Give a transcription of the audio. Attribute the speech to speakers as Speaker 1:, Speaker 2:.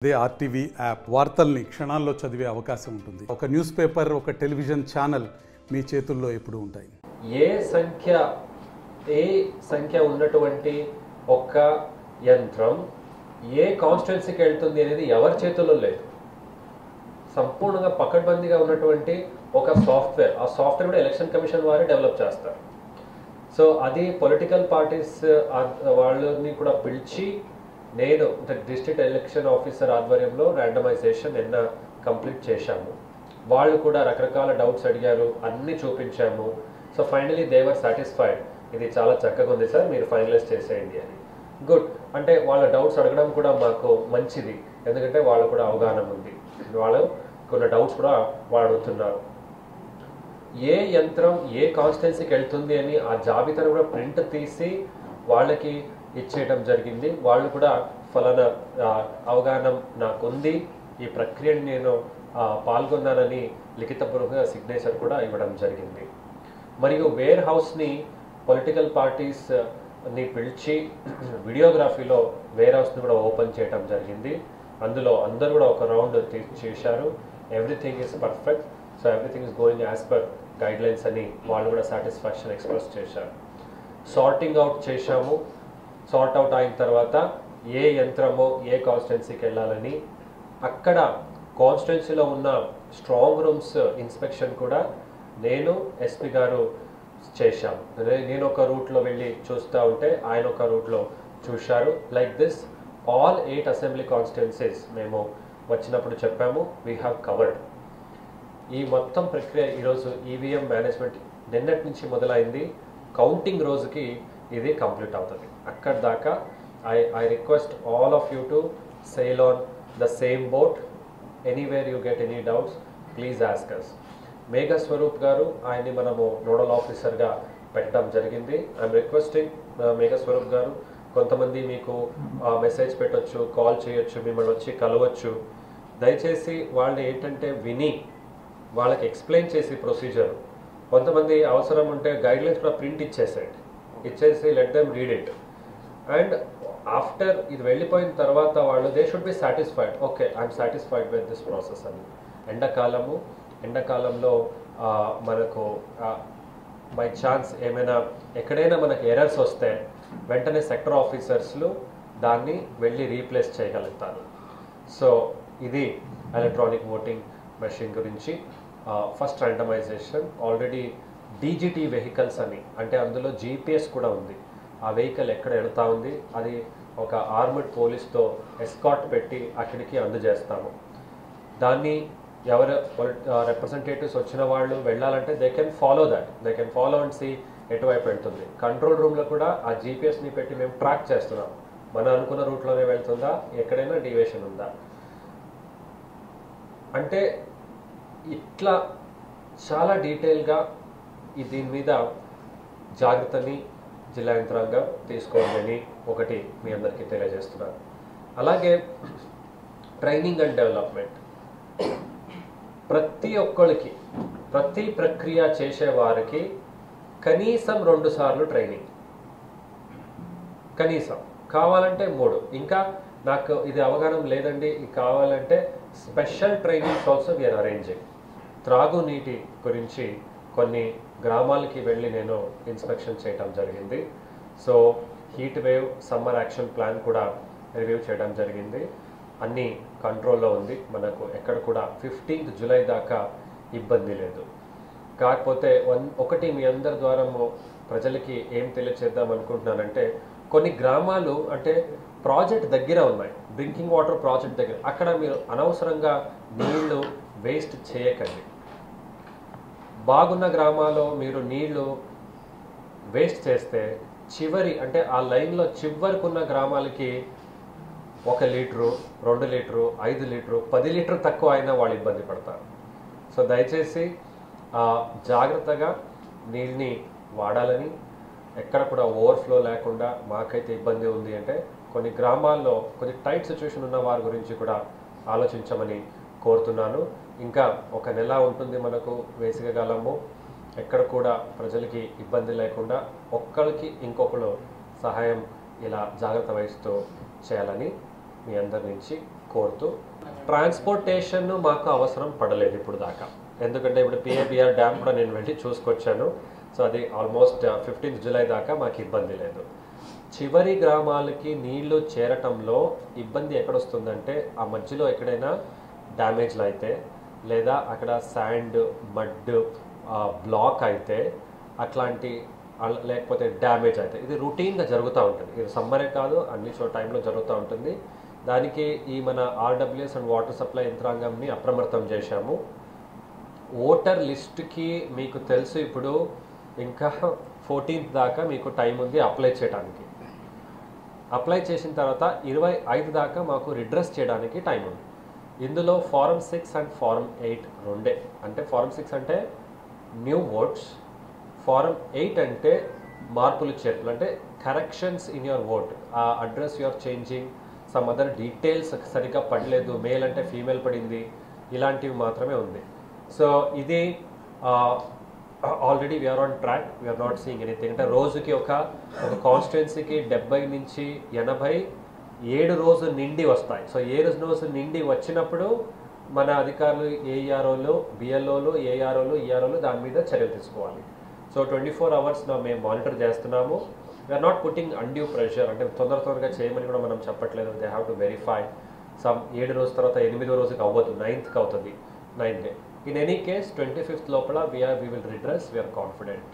Speaker 1: అదే RTV app వార్తల్ని క్షణాల్లో చదివే అవకాశం ఉంటుంది. ఒక న్యూస్ పేపర్, ఒక టెలివిజన్ ఛానల్ మీ చేతుల్లో ఎప్పుడూ ఉంటాయి.
Speaker 2: ఏ సంఖ్య ఉన్నటువంటి ఒక యంత్రం ఏ కాన్స్టిట్యున్సీకి వెళ్తుంది అనేది ఎవరి చేతుల్లో లేదు. సంపూర్ణంగా పకడ్బందీగా ఉన్నటువంటి ఒక సాఫ్ట్వేర్, ఆ సాఫ్ట్వేర్ కూడా ఎలక్షన్ కమిషన్ వారే డెవలప్ చేస్తారు. సో అది పొలిటికల్ పార్టీస్ వాళ్ళని కూడా పిలిచి నేను డిస్ట్రిక్ట్ ఎలక్షన్ ఆఫీసర్ ఆధ్వర్యంలో ర్యాండమైజేషన్ నిన్న కంప్లీట్ చేశాము. వాళ్ళు కూడా రకరకాల డౌట్స్ అడిగారు, అన్నీ చూపించాము. So finally they were satisfied, ఇది చాలా చక్కగా ఉంది సార్, మీరు ఫైనలైజ్ చేసేయండి అని. గుడ్, అంటే వాళ్ళ డౌట్స్ అడగడం కూడా మాకు మంచిది, ఎందుకంటే వాళ్ళు కూడా అవగాహన ఉంది, వాళ్ళు కొన్ని డౌట్స్ కూడా వాళ్ళు అడుగుతున్నారు. ఏ యంత్రం ఏ కాన్స్టిట్యున్సీకి వెళ్తుంది అని ఆ జాబితాను కూడా ప్రింట్ తీసి వాళ్ళకి ఇచ్చేయడం జరిగింది. వాళ్ళు కూడా ఫలానా అవగాహన నాకుంది, ఈ ప్రక్రియని నేను పాల్గొన్నానని లిఖితపూర్వక సిగ్నేచర్ కూడా ఇవ్వడం జరిగింది. మరియు వేర్ హౌస్ని పొలిటికల్ పార్టీస్ని పిలిచి వీడియోగ్రఫీలో వేర్ హౌస్ని కూడా ఓపెన్ చేయడం జరిగింది. అందులో అందరూ కూడా ఒక రౌండ్ చేశారు. Everything is perfect, so everything is going as per guidelines అని వాళ్ళు కూడా సాటిస్ఫాక్షన్ ఎక్స్ప్రెస్ చేశారు. సార్టింగ్ అవుట్ చేశాము. సార్ట్ అవుట్ అయిన తర్వాత ఏ యంత్రమో ఏ కాన్స్టిట్యున్సీకి వెళ్ళాలని అక్కడ కాన్స్టిట్యున్సీలో ఉన్న స్ట్రాంగ్ రూమ్స్ ఇన్స్పెక్షన్ కూడా నేను ఎస్పీ గారు చేశాము. నేను ఒక రూట్లో వెళ్ళి చూస్తూ ఉంటే ఆయన ఒక రూట్లో చూశారు. Like this all 8 assembly constituencies మేము వచ్చినప్పుడు చెప్పాము, వీ హ్యావ్ కవర్డ్. ఈ మొత్తం ప్రక్రియ ఈరోజు ఈవీఎం మేనేజ్మెంట్ నిన్నటి నుంచి మొదలైంది. కౌంటింగ్ రోజుకి ఇది కంప్లీట్ అవుతుంది. అక్కడ దాకా I request all of you to sail on the same boat. Anywhere you get any doubts, please ask us. Megha Swaroop గారు, ఆయన్ని మనము నోడల్ ఆఫీసర్గా పెట్టడం జరిగింది. ఐఎమ్ రిక్వెస్టింగ్ మేఘా స్వరూప్ గారు, కొంతమంది మీకు మెసేజ్ పెట్టవచ్చు, కాల్ చేయొచ్చు, మిమ్మల్ని వచ్చి కలవచ్చు. దయచేసి వాళ్ళని ఏంటంటే విని వాళ్ళకి ఎక్స్ప్లెయిన్ చేసి ప్రొసీజర్, కొంతమంది అవసరం ఉంటే గైడ్లైన్స్ కూడా ప్రింట్ ఇచ్చేసి let them read it. And after ఇది వెళ్ళిపోయిన తర్వాత వాళ్ళు they should be satisfied, okay I'm satisfied with this process అని. ఎండాకాలంలో మనకు బై ఛాన్స్ ఏమైనా ఎక్కడైనా మనకు ఎర్రర్స్ వస్తే వెంటనే సెక్టర్ ఆఫీసర్స్లు దాన్ని వెళ్ళి రీప్లేస్ చేయగలుగుతారు. సో ఇది ఎలక్ట్రానిక్ ఓటింగ్ మెషిన్ గురించి. First randomisation already DGT vehicles అని, అంటే అందులో జీపీఎస్ కూడా ఉంది. ఆ వెహికల్ ఎక్కడ వెళ్తా ఉంది అది ఒక ఆర్మడ్ పోలీస్తో ఎస్కాట్ పెట్టి అక్కడికి అందజేస్తాము. దాన్ని ఎవరు రిప్రజెంటేటివ్స్ వచ్చిన వాళ్ళు వెళ్ళాలంటే they can follow and see ఎటువైపు వెళ్తుంది. కంట్రోల్ రూమ్లో కూడా ఆ జీపీఎస్ని పెట్టి మేము ట్రాక్ చేస్తున్నాం, మనం అనుకున్న రూట్లోనే వెళ్తుందా, ఎక్కడైనా డివియేషన్ ఉందా. అంటే ఇట్లా చాలా డీటెయిల్గా దీని మీద జాగ్రత్తని జిల్లా యంత్రాంగం తీసుకోవాలని ఒకటి మీ అందరికీ తెలియజేస్తున్నాను. అలాగే ట్రైనింగ్ అండ్ డెవలప్మెంట్, ప్రతి ఒక్కరికి ప్రతి ప్రక్రియ చేసేవారికి కనీసం 2 సార్లు ట్రైనింగ్, కనీసం కావాలంటే 3. ఇంకా నాకు ఇది అవగాహన లేదండి కావాలంటే special trainings also we are arranging. త్రాగునీటి గురించి కొన్ని గ్రామాలకి వెళ్ళి నేను ఇన్స్పెక్షన్ చేయడం జరిగింది. So heat wave summer action plan కూడా రివ్యూ చేయడం జరిగింది. అన్నీ కంట్రోల్లో ఉంది, మనకు ఎక్కడ కూడా 15th జూలై దాకా ఇబ్బంది లేదు. కాకపోతే ఒకటి మీ అందరి ద్వారా ప్రజలకి ఏం తెలియచేద్దాం అనుకుంటున్నానంటే, కొన్ని గ్రామాలు అంటే ప్రాజెక్ట్ దగ్గర ఉన్నాయి, డ్రింకింగ్ వాటర్ ప్రాజెక్ట్ దగ్గర, అక్కడ మీరు అనవసరంగా నీళ్లు వేస్ట్ చేయకండి. బాగున్న గ్రామాల్లో మీరు నీళ్లు వేస్ట్ చేస్తే చివరి అంటే ఆ లైన్లో చివరికున్న గ్రామాలకి 1 లీటరు 2 లీటరు 5 లీటరు 10 లీటరు తక్కువ అయినా వాళ్ళు ఇబ్బంది పడతారు. సో దయచేసి జాగ్రత్తగా నీళ్ళని వాడాలని, ఎక్కడ కూడా ఓవర్ఫ్లో లేకుండా. మాకైతే ఇబ్బంది ఉంది అంటే కొన్ని గ్రామాల్లో కొన్ని టైట్ సిచ్యువేషన్ ఉన్న వారి గురించి కూడా ఆలోచించమని కోరుతున్నాను. ఇంకా 1 నెల ఉంటుంది మనకు వేసవికాలము, ఎక్కడ కూడా ప్రజలకి ఇబ్బంది లేకుండా ఒక్కరికి ఇంకొకరు సహాయం ఇలా జాగ్రత్త వహిస్తూ చేయాలని మీ అందరి నుంచి కోరుతూ, ట్రాన్స్పోర్టేషన్ మాకు అవసరం పడలేదు ఇప్పుడు దాకా. ఎందుకంటే ఇప్పుడు పిఏబిఆర్ డ్యామ్ కూడా నేను వెళ్ళి చూసుకొచ్చాను. సో అది ఆల్మోస్ట్ 15th జూలై దాకా మాకు ఇబ్బంది లేదు. చివరి గ్రామాలకి నీళ్లు చేరటంలో ఇబ్బంది ఎక్కడొస్తుందంటే ఆ మధ్యలో ఎక్కడైనా డ్యామేజ్లు అయితే, లేదా అక్కడ శాండ్ మడ్ బ్లాక్ అయితే, అట్లాంటి లేకపోతే డ్యామేజ్ అయితే, ఇది రొటీన్గా జరుగుతూ ఉంటుంది. ఇది సమ్మరే కాదు, అన్ని టైంలో జరుగుతూ ఉంటుంది. దానికి ఈ మన ఆర్డబ్ల్యూఎస్ అండ్ వాటర్ సప్లై యంత్రాంగంని అప్రమత్తం చేశాము. ఓటర్ లిస్ట్కి మీకు తెలుసు ఇప్పుడు ఇంకా 14th దాకా మీకు టైం ఉంది అప్లై చేయడానికి. అప్లై చేసిన తర్వాత 25 దాకా మాకు రిడ్రెస్ చేయడానికి టైం ఉంది. ఇందులో ఫారం 6 అండ్ ఫారం 8 రెండే. అంటే ఫారం 6 అంటే న్యూ ఓట్స్, ఫారం 8 అంటే మార్పులు చేర్పులు, అంటే కరెక్షన్స్ ఇన్ యువర్ ఓట్. ఆ address your changing, some other details సరిగ్గా పడలేదు, మేల్ అంటే ఫీమేల్ పడింది, ఇలాంటివి మాత్రమే ఉంది. సో ఇది already we are on track, we are not seeing anything. అంటే రోజుకి ఒక కాన్స్టిట్యున్సీకి 70 నుంచి 87 రోజులు నిండి వస్తాయి. సో 7 రోజులు నిండి వచ్చినప్పుడు మన అధికారులు ఏఆర్ఓలు, బిఎల్ఓలు, ఏఆర్ఓలు, ఈఆర్ఓలు దాని మీద చర్యలు తీసుకోవాలి. సో 24 hours మేము మానిటర్ చేస్తున్నాము. We are not putting undue pressure, అంటే తొందరగా చేయమని కూడా మనం చెప్పట్లేదు. They have to verify. Some 7 రోజుల తర్వాత 8వ రోజుకి అవ్వదు, 9th అవుతుంది, 9th day. In any case 25th లోపల we will redress, we are confident.